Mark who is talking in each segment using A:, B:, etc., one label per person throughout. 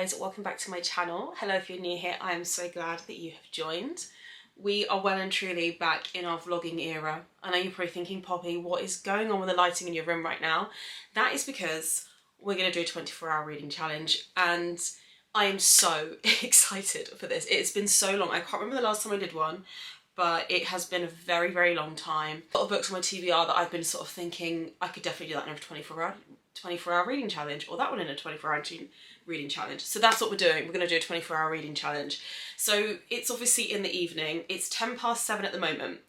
A: guys, welcome back to my channel. Hello if you're new here, I am so glad that you have joined. We are well and truly back in our vlogging era. I know you're probably thinking, Poppy, what is going on with the lighting in your room right now? That is because we're going to do a 24-hour reading challenge and I am so excited for this. It's been so long. I can't remember the last time I did one, but it has been a very, very long time. A lot of books on my TBR that I've been sort of thinking I could definitely do that in a 24-hour reading challenge, or that one in a 24-hour reading challenge. So that's what we're doing. We're going to do a 24-hour reading challenge. So it's obviously in the evening. It's 7:10 at the moment.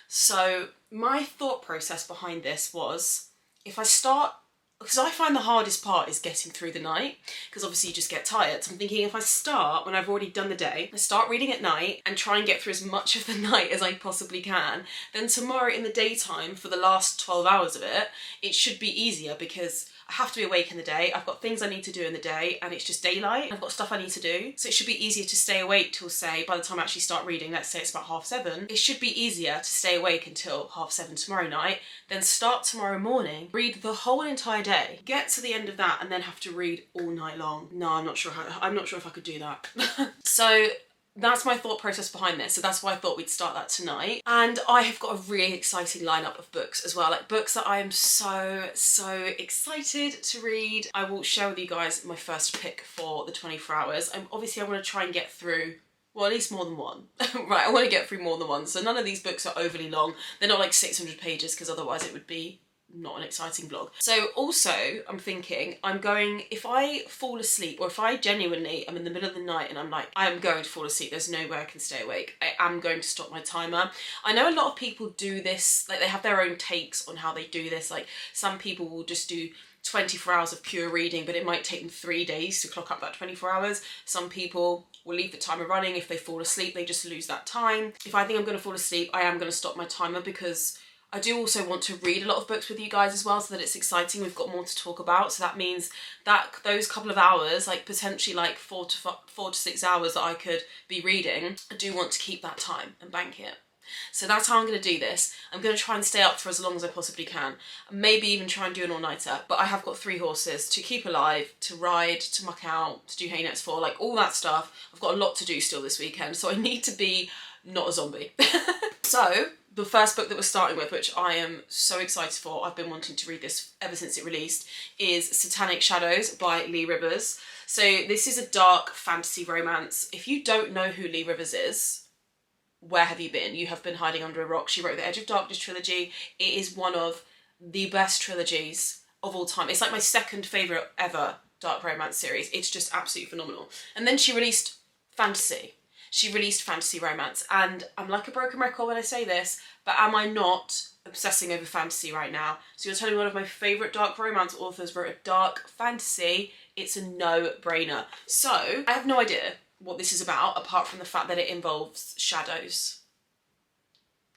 A: So my thought process behind this was, if I start, because I find the hardest part is getting through the night, because obviously you just get tired. So I'm thinking, if I start when I've already done the day, I start reading at night and try and get through as much of the night as I possibly can, then tomorrow in the daytime, for the last 12 hours of it, it should be easier because I have to be awake in the day, I've got things I need to do in the day, and it's just daylight, I've got stuff I need to do. So it should be easier to stay awake till, say, by the time I actually start reading, let's say it's about 7:30, it should be easier to stay awake until 7:30 tomorrow night, then start tomorrow morning, read the whole entire day, get to the end of that, and then have to read all night long. No, I'm not sure if I could do that. So that's my thought process behind this. So that's why I thought we'd start that tonight. And I have got a really exciting lineup of books as well, like books that I am so excited to read. I will share with you guys my first pick for the 24 hours. Obviously I want to try and get through, well, at least more than one. Right, I want to get through more than one. So none of these books are overly long. They're not like 600 pages because otherwise it would be not an exciting vlog. So also I'm thinking, if I fall asleep, or if I genuinely am in the middle of the night and I'm like, I am going to fall asleep, there's no way I can stay awake, I am going to stop my timer. I know a lot of people do this, like they have their own takes on how they do this. Like some people will just do 24 hours of pure reading, but it might take them 3 days to clock up that 24 hours. Some people will leave the timer running. If they fall asleep, they just lose that time. If I think I'm going to fall asleep, I am going to stop my timer, because I do also want to read a lot of books with you guys as well, so that it's exciting. We've got more to talk about. So that means that those couple of hours, like potentially like 4 to 6 hours that I could be reading, I do want to keep that time and bank it. So that's how I'm going to do this. I'm going to try and stay up for as long as I possibly can. Maybe even try and do an all-nighter. But I have got 3 horses to keep alive, to ride, to muck out, to do hay nets for, like all that stuff. I've got a lot to do still this weekend, so I need to be not a zombie. So the first book that we're starting with, which I am so excited for, I've been wanting to read this ever since it released, is Satanic Shadows by Lee Rivers. So this is a dark fantasy romance. If you don't know who Lee Rivers is, where have you been? You have been hiding under a rock. She wrote the Edge of Darkness trilogy. It is one of the best trilogies of all time. It's like my second favourite ever dark romance series. It's just absolutely phenomenal. And then she released fantasy. She released fantasy romance, and I'm like a broken record when I say this, but am I not obsessing over fantasy right now? So you're telling me one of my favourite dark romance authors wrote a dark fantasy, it's a no-brainer. So I have no idea what this is about, apart from the fact that it involves shadows.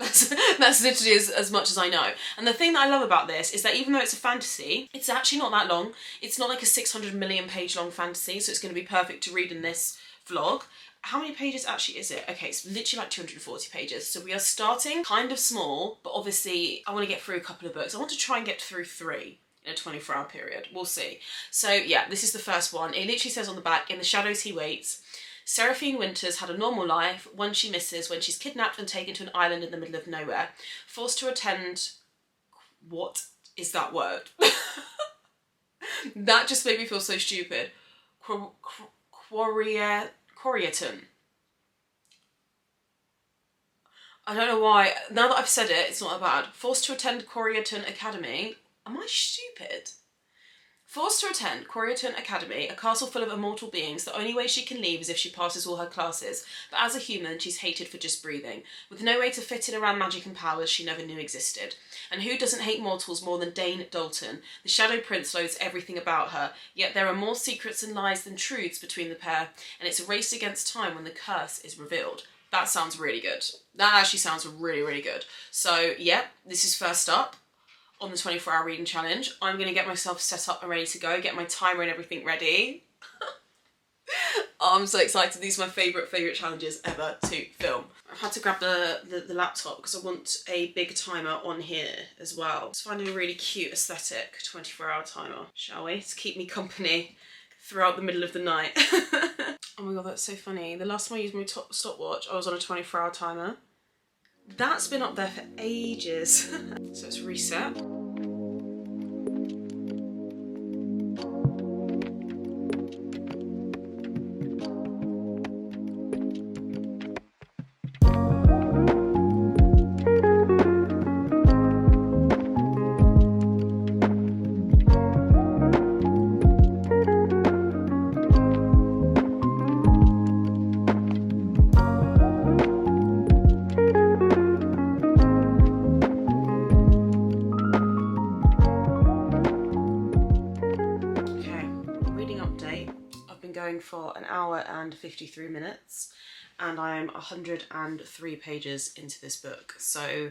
A: That's literally as much as I know. And the thing that I love about this is that even though it's a fantasy, it's actually not that long. It's not like a 600 million page long fantasy, so it's going to be perfect to read in this vlog. How many pages actually is it? Okay, it's literally like 240 pages. So we are starting kind of small, but obviously I want to get through a couple of books. I want to try and get through 3 in a 24-hour period. We'll see. So yeah, this is the first one. It literally says on the back, "In the shadows he waits. Seraphine Winters had a normal life, one she misses when she's kidnapped and taken to an island in the middle of nowhere. Forced to attend..." What is that word? That just made me feel so stupid. Quariaton. I don't know why. Now that I've said it, it's not that bad. Forced to attend Quariaton Academy. Am I stupid? Forced to attend Quariaton Academy, a castle full of immortal beings. The only way she can leave is if she passes all her classes. But as a human, she's hated for just breathing. With no way to fit in around magic and powers she never knew existed. And who doesn't hate mortals more than Dane Dalton? The Shadow Prince loathes everything about her, yet there are more secrets and lies than truths between the pair, and it's a race against time when the curse is revealed. That sounds really good. That actually sounds really, really good. So, yeah, this is first up on the 24-hour reading challenge. I'm going to get myself set up and ready to go, get my timer and everything ready. Oh, I'm so excited. These are my favourite challenges ever to film. I've had to grab the laptop because I want a big timer on here as well. Just finding a really cute aesthetic 24-hour timer, shall we? To keep me company throughout the middle of the night. Oh my god, that's so funny. The last time I used my stopwatch, I was on a 24-hour timer. That's been up there for ages. So let's reset. For an hour and 53 minutes and I'm 103 pages into this book, so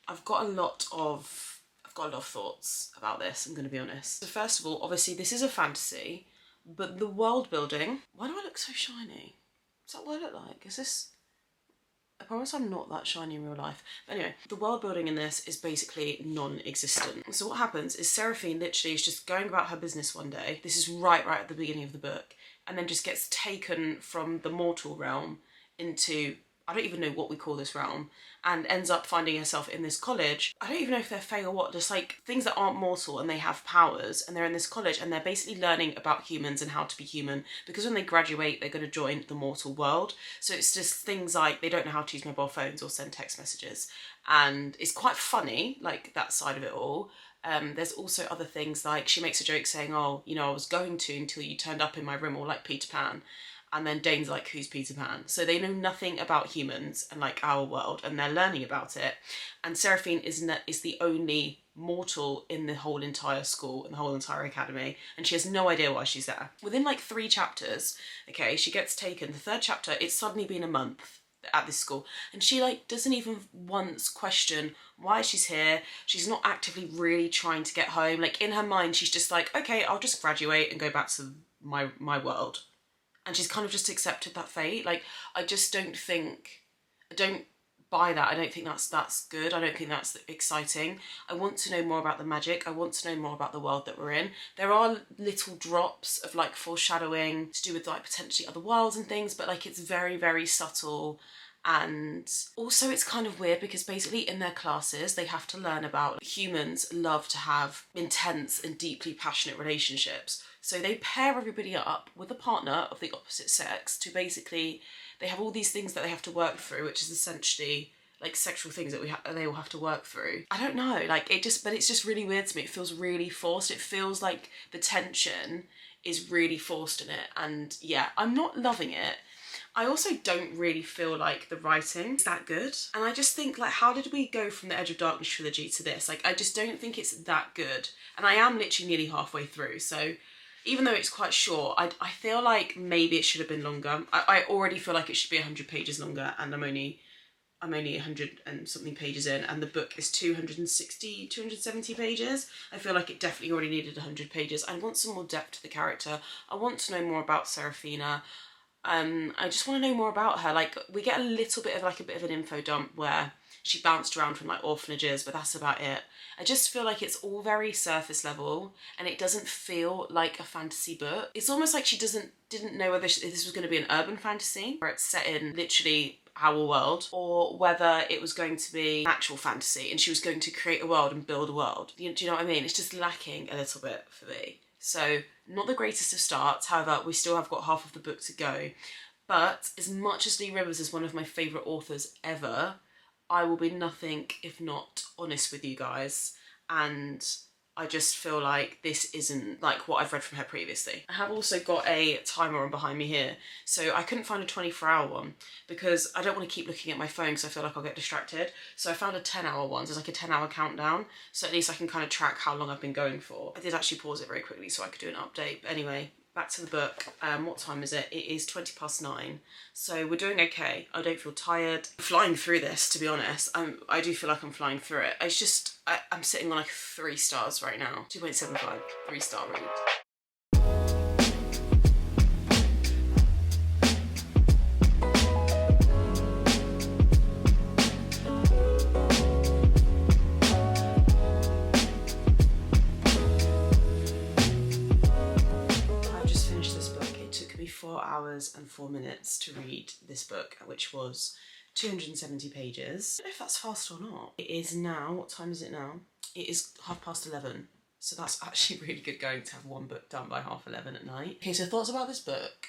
A: I've got a lot of thoughts about this, I'm going to be honest. So first of all, obviously this is a fantasy, but the world building, why do I look so shiny? Is that what I look like? Is this, I promise I'm not that shiny in real life. But anyway, the world building in this is basically non-existent. So what happens is Seraphine literally is just going about her business one day. This is right at the beginning of the book. And then just gets taken from the mortal realm into, I don't even know what we call this realm, and ends up finding herself in this college. I don't even know if they're fae or what, just like things that aren't mortal and they have powers, and they're in this college and they're basically learning about humans and how to be human, because when they graduate they're going to join the mortal world. So it's just things like they don't know how to use mobile phones or send text messages, and it's quite funny, like that side of it all. There's also other things, like she makes a joke saying, oh, you know, I was going to until you turned up in my room, all like Peter Pan. And then Dane's like, who's Peter Pan? So they know nothing about humans and like our world, and they're learning about it. And Seraphine is the only mortal in the whole entire school and the whole entire academy, and she has no idea why she's there. Within like 3 chapters, okay, she gets taken. The 3rd chapter, it's suddenly been a month at this school, and she like doesn't even once question why she's here. She's not actively really trying to get home. Like in her mind she's just like, okay, I'll just graduate and go back to my world, and she's kind of just accepted that fate. Like I don't buy that. I don't think that's good. I don't think that's exciting. I want to know more about the magic. I want to know more about the world that we're in. There are little drops of like foreshadowing to do with like potentially other worlds and things, but like it's very, very subtle. And also it's kind of weird because basically in their classes they have to learn about humans love to have intense and deeply passionate relationships. So they pair everybody up with a partner of the opposite sex to basically, they have all these things that they have to work through, which is essentially like sexual things that they all have to work through. I don't know, like but it's just really weird to me. It feels really forced. It feels like the tension is really forced in it, and yeah, I'm not loving it. I also don't really feel like the writing is that good. And I just think, like, how did we go from the Edge of Darkness trilogy to this? Like, I just don't think it's that good. And I am literally nearly halfway through. So even though it's quite short, I feel like maybe it should have been longer. I already feel like it should be 100 pages longer, and I'm only 100 and something pages in, and the book is 270 pages. I feel like it definitely already needed 100 pages. I want some more depth to the character. I want to know more about Seraphina. I just want to know more about her. Like, we get a little bit of like a bit of an info dump where she bounced around from like orphanages, but that's about it. I just feel like it's all very surface level, and it doesn't feel like a fantasy book. It's almost like she didn't know whether this was going to be an urban fantasy, where it's set in literally our world, or whether it was going to be actual fantasy and she was going to create a world and build a world. Do you know what I mean? It's just lacking a little bit for me. So not the greatest of starts. However, we still have got half of the book to go. But as much as Lee Rivers is one of my favourite authors ever, I will be nothing if not honest with you guys. And I just feel like this isn't like what I've read from her previously. I have also got a timer on behind me here. So I couldn't find a 24-hour one because I don't want to keep looking at my phone because I feel like I'll get distracted. So I found a 10-hour one, so it's like a 10-hour countdown. So at least I can kind of track how long I've been going for. I did actually pause it very quickly so I could do an update. But anyway, back to the book. What time is it? It is 9:20. So we're doing okay. I don't feel tired. I'm flying through this, to be honest. I do feel like I'm flying through it. It's just, I'm sitting on like 3 stars right now. 2.75, 3-star read. hours and 4 minutes to read this book, which was 270 pages. I don't know if that's fast or not. It is now, what time is it now? It is 11:30. So that's actually really good going to have one book done by 11:30 at night. Okay, so thoughts about this book.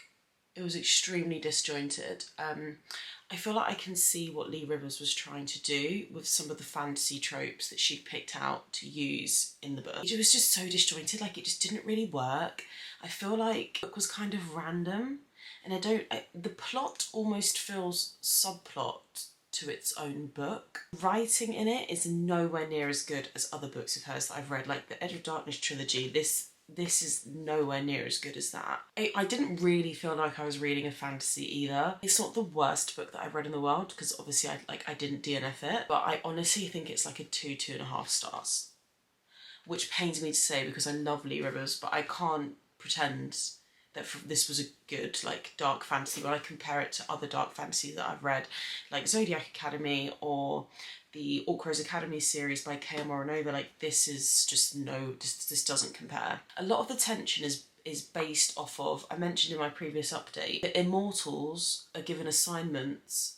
A: It was extremely disjointed. I feel like I can see what Lee Rivers was trying to do with some of the fantasy tropes that she picked out to use in the book. It was just so disjointed, like it just didn't really work. I feel like the book was kind of random, and the plot almost feels subplot to its own book. Writing in it is nowhere near as good as other books of hers that I've read, like the Edge of Darkness trilogy. This is nowhere near as good as that. I didn't really feel like I was reading a fantasy either. It's not the worst book that I've read in the world, because obviously I didn't DNF it, but I honestly think it's like a 2.5 stars, which pains me to say because I love Lee Rivers, but I can't pretend that this was a good like dark fantasy when I compare it to other dark fantasy that I've read, like Zodiac Academy or the Orc-Rose Academy series by K.M. Moronova. Like this is just this doesn't compare. A lot of the tension is based off of, I mentioned in my previous update, that immortals are given assignments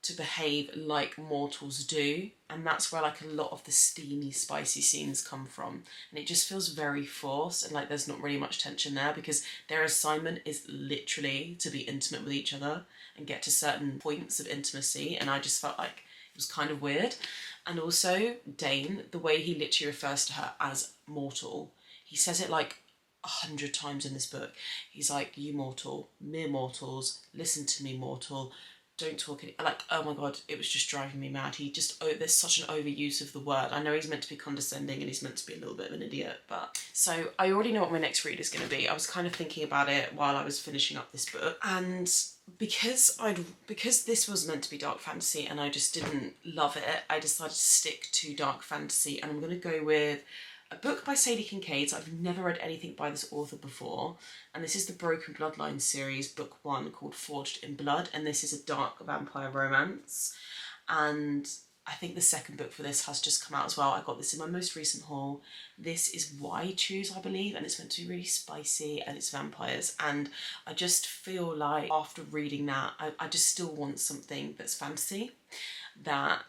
A: to behave like mortals do, and that's where like a lot of the steamy, spicy scenes come from, and it just feels very forced, and like there's not really much tension there because their assignment is literally to be intimate with each other and get to certain points of intimacy, and I just felt like it was kind of weird. And also Dane, the way he literally refers to her as mortal, he says it like 100 times in this book. He's like, you mortal, mere mortals, listen to me mortal, don't talk any, like, oh my god, it was just driving me mad. There's such an overuse of the word. I know he's meant to be condescending and he's meant to be a little bit of an idiot, but... So I already know what my next read is going to be. I was kind of thinking about it while I was finishing up this book, and because this was meant to be dark fantasy and I just didn't love it, I decided to stick to dark fantasy, and I'm going to go with a book by Sadie Kincaid. So I've never read anything by this author before, and this is the Broken Bloodline series, book 1, called Forged in Blood, and this is a dark vampire romance, and I think the second book for this has just come out as well. I got this in my most recent haul. This is Why Choose, I believe, and it's meant to be really spicy and it's vampires, and I just feel like after reading that I just still want something that's fantasy that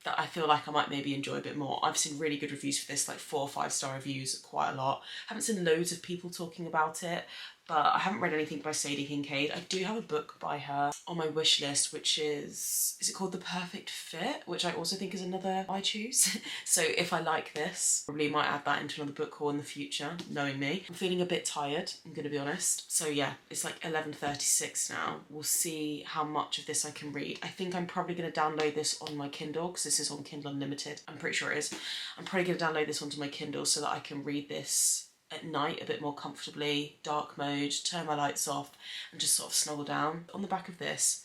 A: I feel like I might maybe enjoy a bit more. I've seen really good reviews for this, like 4 or 5 star reviews, quite a lot. I haven't seen loads of people talking about it, but I haven't read anything by Sadie Kincaid. I do have a book by her on my wish list, which is it called The Perfect Fit, which I also think is another I choose. So if I like this, probably might add that into another book haul in the future, knowing me. I'm feeling a bit tired, I'm gonna be honest. So yeah, it's like 11:36 now. We'll see how much of this I can read. I think I'm probably gonna download this on my Kindle, because this is on Kindle Unlimited. I'm pretty sure it is. I'm probably gonna download this onto my Kindle so that I can read this at night a bit more comfortably, dark mode, turn my lights off and just sort of snuggle down. On the back of this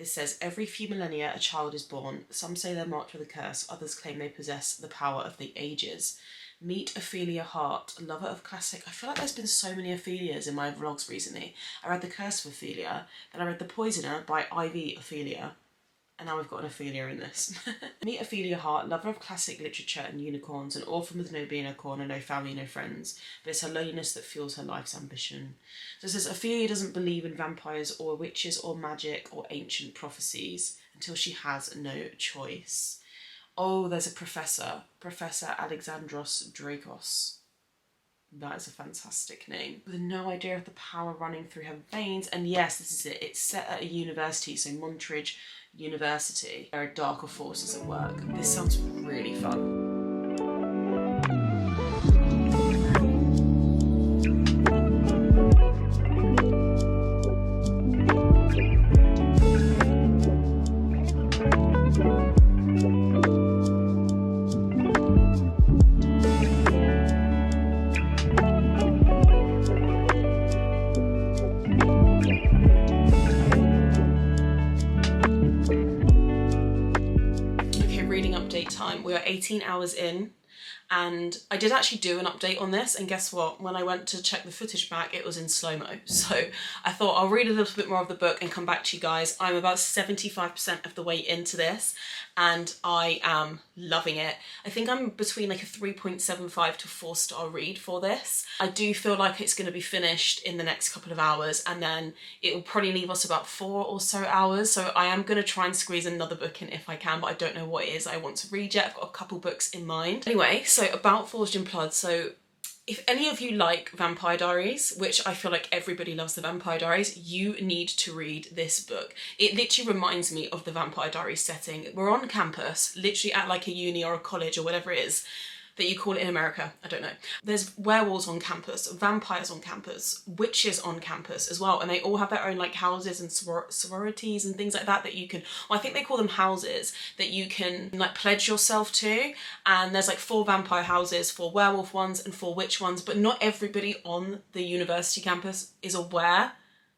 A: says, every few millennia a child is born. Some say they're marked with a curse, others claim they possess the power of the ages. Meet Ophelia Hart, lover of classic... I feel like there's been so many Ophelias in my vlogs recently. I read The Curse of Ophelia, then I read The Poisoner by Ivy Ophelia, and now we've got an Ophelia in this. Meet Ophelia Hart, lover of classic literature and unicorns, an orphan with no bee in her corner, no family, no friends, but it's her loneliness that fuels her life's ambition. So it says, Ophelia doesn't believe in vampires or witches or magic or ancient prophecies until she has no choice. Oh, there's a professor, Professor Alexandros Dracos. That is a fantastic name. With no idea of the power running through her veins, and yes, this is it. It's set at a university, so Montridge University. There are darker forces at work. This sounds really fun. Time. We are 18 hours in And I did actually do an update on this, and guess what? When I went to check the footage back, it was in slow-mo. So I thought I'll read a little bit more of the book and come back to you guys. I'm about 75% of the way into this, and I am loving it. I think I'm between like a 3.75 to 4-star read for this. I do feel like it's going to be finished in the next couple of hours, and then it will probably leave us about 4 or so hours. So I am going to try and squeeze another book in if I can, but I don't know what it is I want to read yet. I've got a couple books in mind. Anyway, so about Forged in Blood. So if any of you like Vampire Diaries, which I feel like everybody loves the Vampire Diaries, you need to read this book. It literally reminds me of the Vampire Diaries setting. We're on campus, literally at like a uni or a college or whatever it is that you call it in America, I don't know. There's werewolves on campus, vampires on campus, witches on campus as well, and they all have their own like houses and sororities and things like that that you can, well, I think they call them houses, that you can like pledge yourself to, and there's like 4 vampire houses, 4 werewolf ones and 4 witch ones, but not everybody on the university campus is aware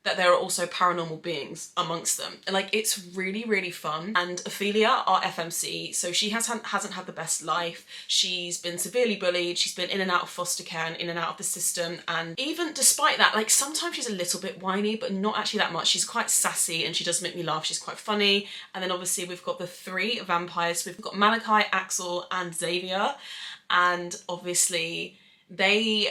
A: that there are also paranormal beings amongst them. And like, it's really, really fun. And Ophelia, our FMC, so she hasn't had the best life. She's been severely bullied. She's been in and out of foster care and in and out of the system. And even despite that, like sometimes she's a little bit whiny, but not actually that much. She's quite sassy and she does make me laugh. She's quite funny. And then obviously we've got the 3 vampires. We've got Malachi, Axel and Xavier. And obviously they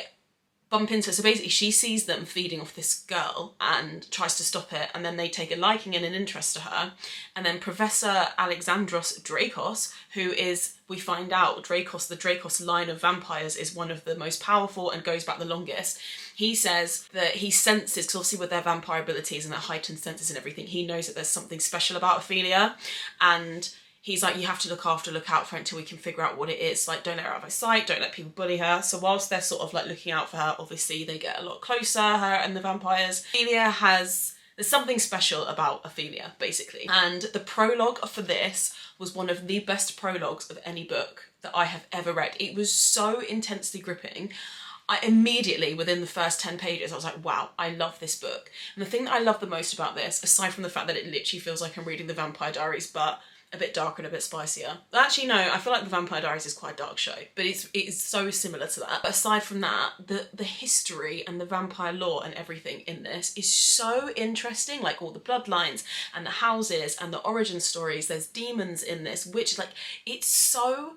A: bump into, so basically she sees them feeding off this girl and tries to stop it, and then they take a liking and an interest to her. And then Professor Alexandros Dracos, who is, we find out, Dracos, the Dracos line of vampires is one of the most powerful and goes back the longest. He says that he senses, because obviously with their vampire abilities and their heightened senses and everything, he knows that there's something special about Ophelia, and he's like, you have to look out for her until we can figure out what it is. Like, don't let her out of sight, don't let people bully her. So whilst they're sort of like looking out for her, obviously they get a lot closer, her and the vampires. There's something special about Ophelia, basically. And the prologue for this was one of the best prologues of any book that I have ever read. It was so intensely gripping. I immediately, within the first 10 pages, I was like, wow, I love this book. And the thing that I love the most about this, aside from the fact that it literally feels like I'm reading the Vampire Diaries, but a bit darker and a bit spicier. Actually, no, I feel like the Vampire Diaries is quite a dark show, but it's so similar to that. But aside from that, the history and the vampire lore and everything in this is so interesting, like all the bloodlines and the houses and the origin stories. There's demons in this, which like, it's so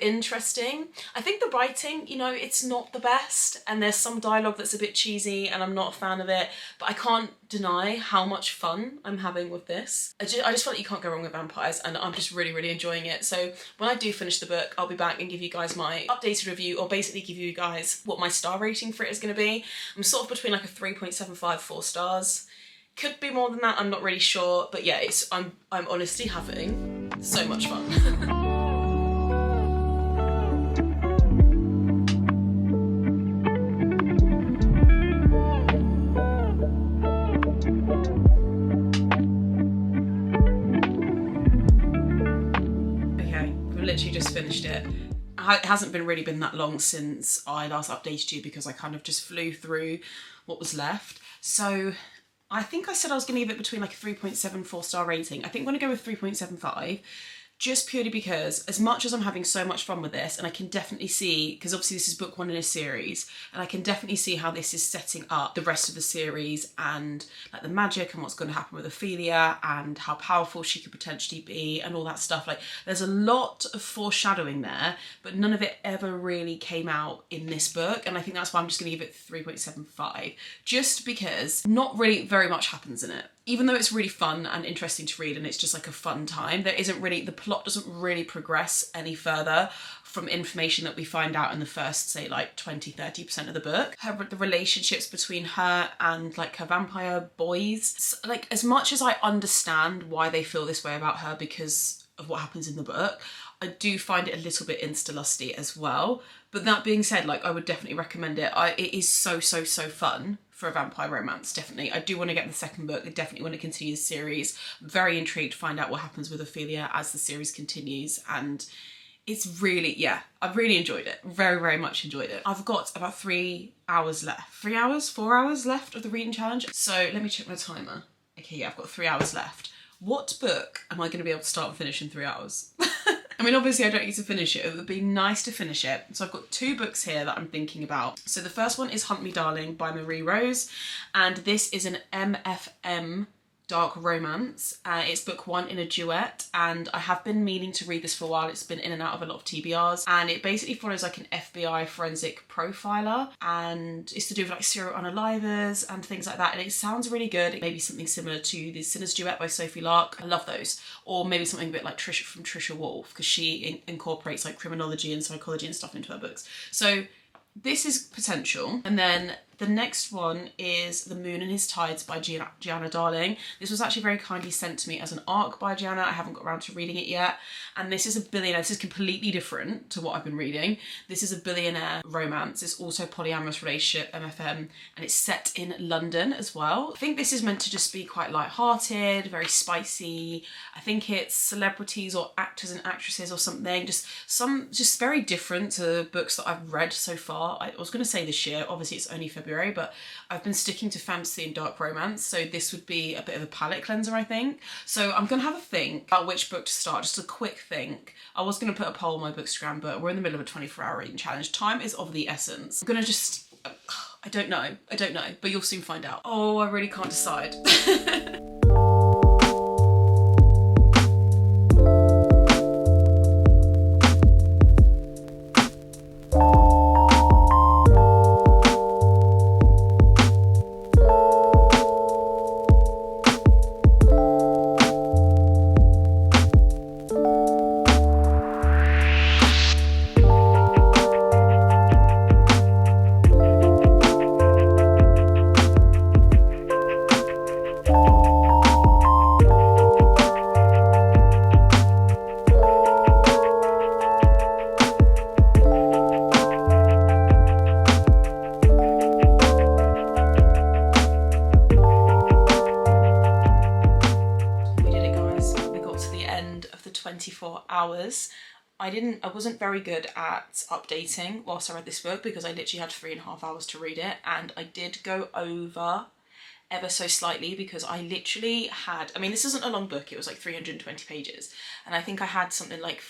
A: interesting. I think the writing, you know, it's not the best, and there's some dialogue that's a bit cheesy and I'm not a fan of it, but I can't deny how much fun I'm having with this. I just feel like you can't go wrong with vampires, and I'm just really, really enjoying it. So when I do finish the book, I'll be back and give you guys my updated review, or basically give you guys what my star rating for it is going to be. I'm sort of between like a 3.75, 4 stars. Could be more than that, I'm not really sure, but yeah, I'm honestly having so much fun. Literally just finished it. It hasn't really been that long since I last updated you, because I kind of just flew through what was left. So I think I said I was going to give it between like a 3.74 star rating. I think I'm going to go with 3.75. Just purely because, as much as I'm having so much fun with this, and I can definitely see, because obviously this is book 1 in a series, and I can definitely see how this is setting up the rest of the series, and like the magic and what's going to happen with Ophelia and how powerful she could potentially be and all that stuff. Like, there's a lot of foreshadowing there, but none of it ever really came out in this book, and I think that's why I'm just going to give it 3.75, just because not really very much happens in it. Even though it's really fun and interesting to read and it's just like a fun time, there isn't really, the plot doesn't really progress any further from information that we find out in the first, say, like 20-30% of the book. The relationships between her and like her vampire boys, like, as much as I understand why they feel this way about her because of what happens in the book, I do find it a little bit insta-lusty as well. But that being said, like, I would definitely recommend it. It is so fun for a vampire romance, definitely. I do want to get the second book. I definitely want to continue the series. I'm very intrigued to find out what happens with Ophelia as the series continues, and it's really, yeah, I've really enjoyed it. Very much enjoyed it. I've got about 3 hours left. 3 hours? 4 hours left of the reading challenge. So let me check my timer. Okay, yeah, I've got 3 hours left. What book am I going to be able to start and finish in 3 hours? I mean, obviously I don't need to finish it. It would be nice to finish it. So I've got 2 books here that I'm thinking about. So the first one is Hunt Me Darling by Marie Rose. And this is an MFM dark romance. It's book 1 in a duet, and I have been meaning to read this for a while. It's been in and out of a lot of TBRs, and it basically follows like an FBI forensic profiler, and it's to do with like serial unalivers and things like that, and it sounds really good. It may be something similar to the Sinner's Duet by Sophie Lark. I love those. Or maybe something a bit like Trisha from Trisha Wolfe, because she incorporates like criminology and psychology and stuff into her books. So this is potential. And then the next one is The Moon and His Tides by Gianna Darling. This was actually very kindly sent to me as an ARC by Gianna. I haven't got around to reading it yet. And this is a billionaire. This is completely different to what I've been reading. This is a billionaire romance. It's also polyamorous relationship, MFM, and it's set in London as well. I think this is meant to just be quite light-hearted, very spicy. I think it's celebrities or actors and actresses or something. Just very different to books that I've read so far. I was going to say this year. Obviously, it's only February, but I've been sticking to fantasy and dark romance, so this would be a bit of a palate cleanser, I think. So I'm gonna have a think about which book to start, just a quick think. I was gonna put a poll on my Bookstagram, but we're in the middle of a 24-hour reading challenge. Time is of the essence. I'm gonna just, I don't know, but you'll soon find out. Oh, I really can't decide. Hours. I wasn't very good at updating whilst I read this book, because I literally had 3.5 hours to read it, and I did go over ever so slightly because I literally had, I mean, this isn't a long book, it was like 320 pages, and I think I had something like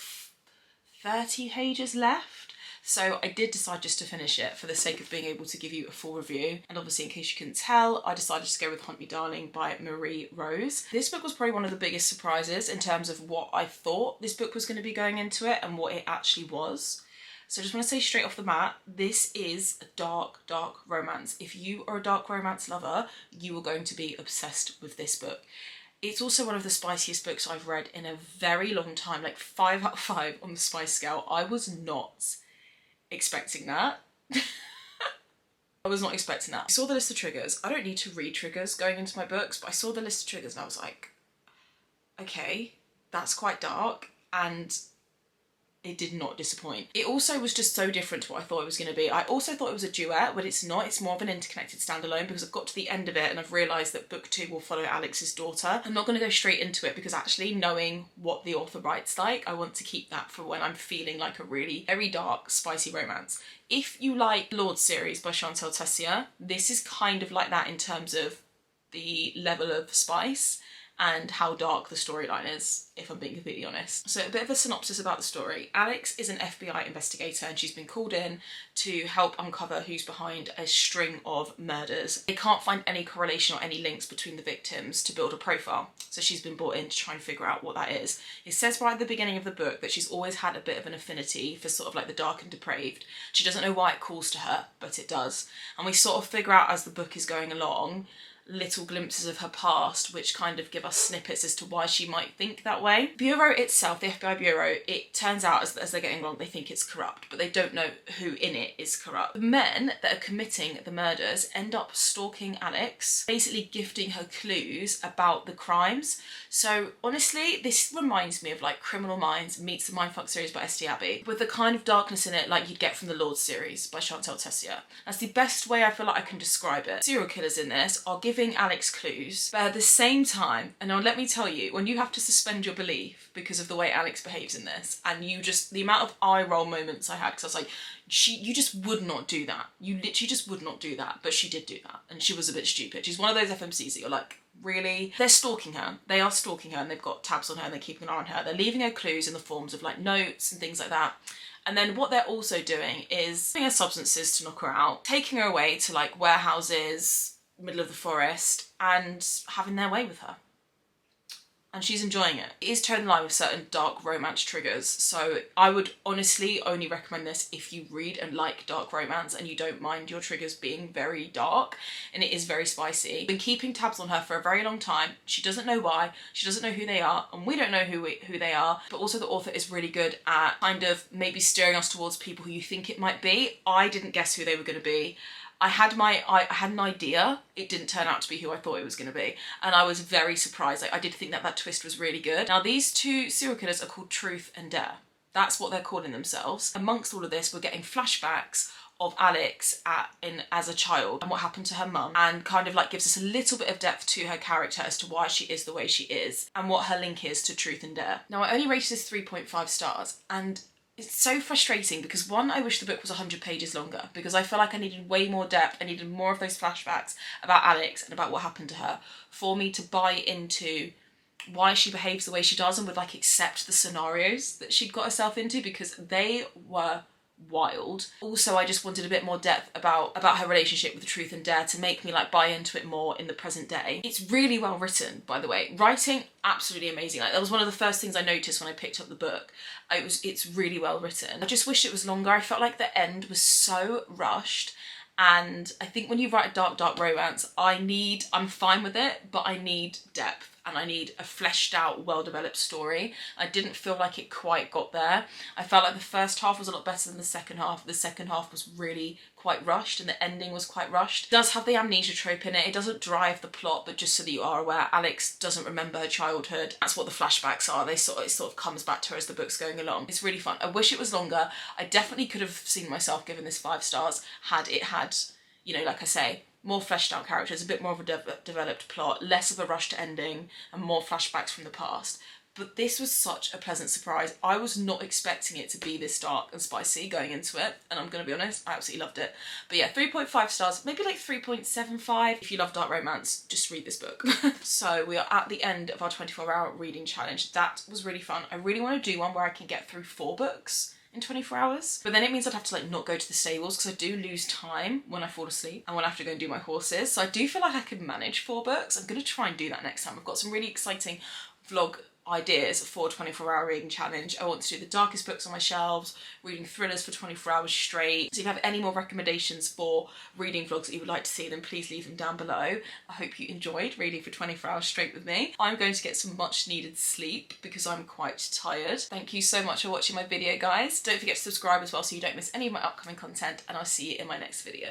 A: 30 pages left. So I did decide just to finish it for the sake of being able to give you a full review. And obviously, in case you couldn't tell, I decided to go with Hunt Me Darling by Marie Rose. This book was probably one of the biggest surprises in terms of what I thought this book was going to be going into it and what it actually was. So I just want to say straight off the bat, this is a dark, dark romance. If you are a dark romance lover, you are going to be obsessed with this book. It's also one of the spiciest books I've read in a very long time, like 5 out of 5 on the spice scale. I was not expecting that. I was not expecting that. I saw the list of triggers. I don't need to read triggers going into my books, but I saw the list of triggers and I was like, okay, that's quite dark, and it did not disappoint. It also was just so different to what I thought it was going to be. I also thought it was a duet, but it's not. It's more of an interconnected standalone, because I've got to the end of it and I've realised that book 2 will follow Alex's daughter. I'm not going to go straight into it because actually knowing what the author writes like, I want to keep that for when I'm feeling like a really very dark, spicy romance. If you like Lord series by Chantal Tessier, this is kind of like that in terms of the level of spice and how dark the storyline is, if I'm being completely honest. So a bit of a synopsis about the story. Alex is an FBI investigator and she's been called in to help uncover who's behind a string of murders. They can't find any correlation or any links between the victims to build a profile. So she's been brought in to try and figure out what that is. It says right at the beginning of the book that she's always had a bit of an affinity for sort of like the dark and depraved. She doesn't know why it calls to her, but it does. And we sort of figure out as the book is going along little glimpses of her past which kind of give us snippets as to why she might think that way. Bureau itself, the FBI Bureau, it turns out as they're getting along they think it's corrupt, but they don't know who in it is corrupt. The men that are committing the murders end up stalking Alex, basically gifting her clues about the crimes. So honestly, this reminds me of like Criminal Minds meets the Mindfuck series by S.D. Abbey, with the kind of darkness in it like you'd get from the Lord series by Chantal Tessier. That's the best way I feel like I can describe it. Serial killers in this are giving Alex clues, but at the same time, and now let me tell you, when you have to suspend your belief because of the way Alex behaves in this, and you just, the amount of eye roll moments I had, because I was like, you just would not do that. You literally just would not do that, but she did do that, and she was a bit stupid. She's one of those FMCs that you're like, really. They're stalking her. They are stalking her, and they've got tabs on her and they're keeping an eye on her. They're leaving her clues in the forms of like notes and things like that. And then what they're also doing is giving her substances to knock her out, taking her away to like warehouses, middle of the forest, and having their way with her. And she's enjoying it. It is toed in line with certain dark romance triggers, so I would honestly only recommend this if you read and like dark romance and you don't mind your triggers being very dark, and it is very spicy. I've been keeping tabs on her for a very long time. She doesn't know why, she doesn't know who they are, and we don't know who they are, but also the author is really good at kind of maybe steering us towards people who you think it might be. I didn't guess who they were going to be. I had an idea. It didn't turn out to be who I thought it was going to be, and I was very surprised. Like, I did think that twist was really good. Now, these two serial killers are called Truth and Dare. That's what they're calling themselves. Amongst all of this, we're getting flashbacks of Alex as a child and what happened to her mum, and kind of like gives us a little bit of depth to her character as to why she is the way she is and what her link is to Truth and Dare. Now, I only rated this 3.5 stars, and it's so frustrating because one, I wish the book was 100 pages longer, because I feel like I needed way more depth. I needed more of those flashbacks about Alex and about what happened to her for me to buy into why she behaves the way she does and would like accept the scenarios that she'd got herself into, because they were wild. Also, I just wanted a bit more depth about her relationship with Truth and Dare to make me like buy into it more in the present day. It's really well written, by the way. Writing, absolutely amazing. Like, that was one of the first things I noticed when I picked up the book. It's really well written. I just wish it was longer. I felt like the end was so rushed, and I think when you write a dark romance, I'm fine with it, but I need depth. And I need a fleshed out, well-developed story. I didn't feel like it quite got there. I felt like the first half was a lot better than the second half. The second half was really quite rushed, and the ending was quite rushed. It does have the amnesia trope in it. It doesn't drive the plot, but just so that you are aware, Alex doesn't remember her childhood. That's what the flashbacks are. It sort of comes back to her as the book's going along. It's really fun. I wish it was longer. I definitely could have seen myself giving this 5 stars had it had, you know, like I say, more fleshed out characters, a bit more of a developed plot, less of a rushed ending, and more flashbacks from the past. But this was such a pleasant surprise. I was not expecting it to be this dark and spicy going into it, and I'm gonna be honest, I absolutely loved it. But yeah, 3.5 stars, maybe like 3.75. If you love dark romance, just read this book. So we are at the end of our 24-hour reading challenge. That was really fun. I really want to do one where I can get through 4 books in 24 hours, but then it means I'd have to like not go to the stables, because I do lose time when I fall asleep and when I have to go and do my horses. So I do feel like I could manage 4 books. I'm going to try and do that next time. I've got some really exciting vlog ideas for 24-hour reading challenge. I want to do the darkest books on my shelves, reading thrillers for 24 hours straight. So if you have any more recommendations for reading vlogs that you would like to see, then please leave them down below. I hope you enjoyed reading for 24 hours straight with me. I'm going to get some much needed sleep because I'm quite tired. Thank you so much for watching my video, guys. Don't forget to subscribe as well so you don't miss any of my upcoming content, and I'll see you in my next video.